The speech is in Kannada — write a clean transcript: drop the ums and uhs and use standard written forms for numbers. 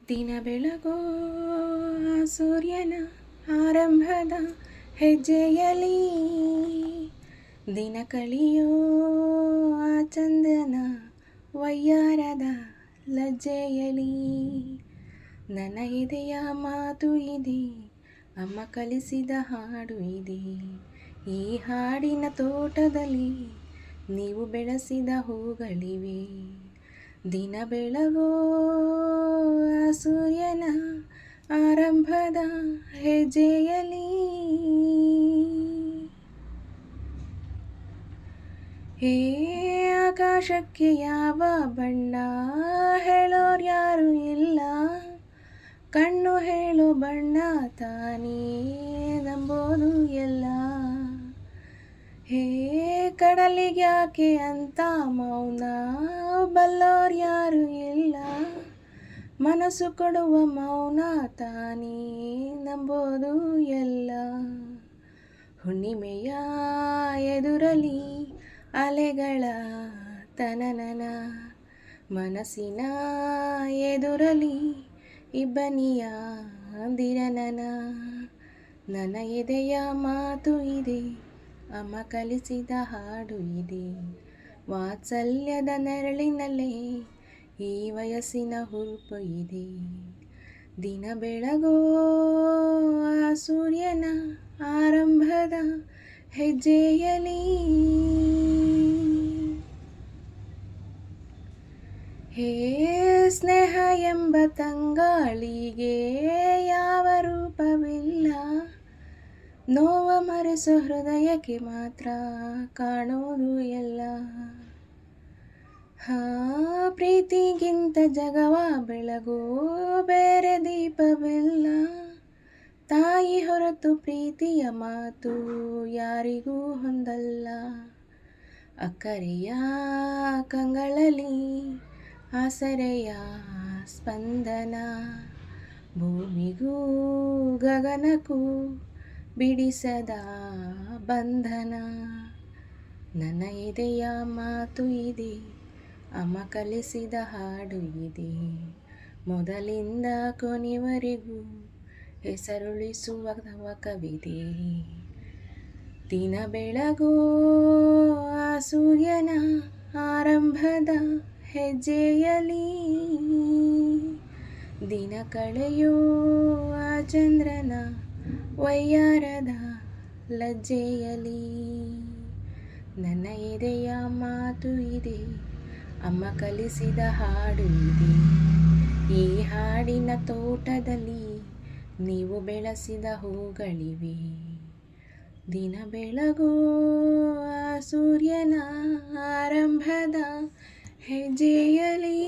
ದಿನ ಬೆಳಗೋ ಸೂರ್ಯನ ಆರಂಭದ ಹೆಜ್ಜೆಯಲಿ, ದಿನ ಕಳಿಯೋ ಆ ಚಂದನ ವಯ್ಯಾರದ ಲಜ್ಜೆಯಲಿ. ನನ್ನ ಎದೆಯ ಮಾತು ಇದೆ, ಅಮ್ಮ ಕಲಿಸಿದ ಹಾಡು ಇದೆ. ಈ ಹಾಡಿನ ತೋಟದಲ್ಲಿ ನೀವು ಬೆಳೆಸಿದ ಹೂಗಳಿವೆ. ದಿನ ಬೆಳಗೋ ಆ ಸೂರ್ಯನ ಆರಂಭದ ಹೆಜ್ಜೆಯಲಿ. ಹೇ ಆಕಾಶಕ್ಕೆ ಯಾವ ಬಣ್ಣ ಹೇಳೋರ್ಯಾರು ಇಲ್ಲ, ಕಣ್ಣು ಹೇಳೋ ಬಣ್ಣ ತಾನೇ ನಂಬೋದು ಎಲ್ಲ. ಹೇ ಕಡಲಿಗ್ಯಾಕೆ ಅಂತ ಮೌನ ಬಲ್ಲೋರ್ಯಾರು ಇಲ್ಲ, ಮನಸ್ಸು ಕೊಡುವ ಮೌನ ತಾನೇ ನಂಬೋದು ಎಲ್ಲ. ಹುಣ್ಣಿಮೆಯ ಎದುರಲಿ ಅಲೆಗಳ ತನನನ, ಮನಸ್ಸಿನ ಎದುರಲಿ ಇಬ್ಬನಿಯ ದಿರನನ. ನನ್ನ ಎದೆಯ ಮಾತು ಇದೆ, ಅಮ್ಮ ಕಲಿಸಿದ ಹಾಡು ಇದೆ. ವಾತ್ಸಲ್ಯದ ನೆರಳಿನಲ್ಲೇ ಈ ವಯಸ್ಸಿನ ಹುರುಪು ಇದೆ. ದಿನ ಬೆಳಗೋ ಆ ಸೂರ್ಯನ ಆರಂಭದ ಹೆಜ್ಜೆಯಲಿ. ಹೇ ಸ್ನೇಹ ಎಂಬ ತಂಗಾಳಿಗೆ ಯಾವ ರೂಪವಿಲ್ಲ, ನೋವ ಮರೆಸೋ ಹೃದಯಕ್ಕೆ ಮಾತ್ರ ಕಾಣೋದು ಎಲ್ಲ. ಪ್ರೀತಿಗಿಂತ ಜಗವ ಬೆಳಗೋ ಬೇರೆ ದೀಪವಿಲ್ಲ, ತಾಯಿ ಹೊರತು ಪ್ರೀತಿಯ ಮಾತು ಯಾರಿಗೂ ಹೊಂದಲ್ಲ. ಅಕ್ಕರೆಯ ಕಂಗಳಲ್ಲಿ ಆಸರೆಯ ಸ್ಪಂದನ, ಭೂಮಿಗೂ ಗಗನಕ್ಕೂ ಬಿಡಿಸದ ಬಂಧನ. ನನ್ನ ಎದೆಯ ಮಾತು ಇದೆ, ಅಮ್ಮ ಕಲಿಸಿದ ಹಾಡು ಇದೆ. ಮೊದಲಿಂದ ಕೊನೆವರೆಗೂ ಹೆಸರುಳಿಸುವ ತವಕವಿದೆ. ದಿನ ಬೆಳಗೋ ಆ ಸೂರ್ಯನ ಆರಂಭದ ಹೆಜ್ಜೆಯಲಿ, ದಿನ ಕಳೆಯೋ ಆ ಚಂದ್ರನ ವಯ್ಯಾರದ ಲಜ್ಜೆಯಲಿ. ನನ್ನ ಎದೆಯ ಮಾತು ಇದೆ, ಅಮ್ಮ ಕಲಿಸಿದ ಹಾಡು ಇದೆ. ಈ ಹಾಡಿನ ತೋಟದಲ್ಲಿ ನೀವು ಬೆಳೆಸಿದ ಹೂಗಳಿವೆ. ದಿನ ಬೆಳಗೋ ಆ ಸೂರ್ಯನ ಆರಂಭದ ಹೆಜ್ಜೆಯಲಿ.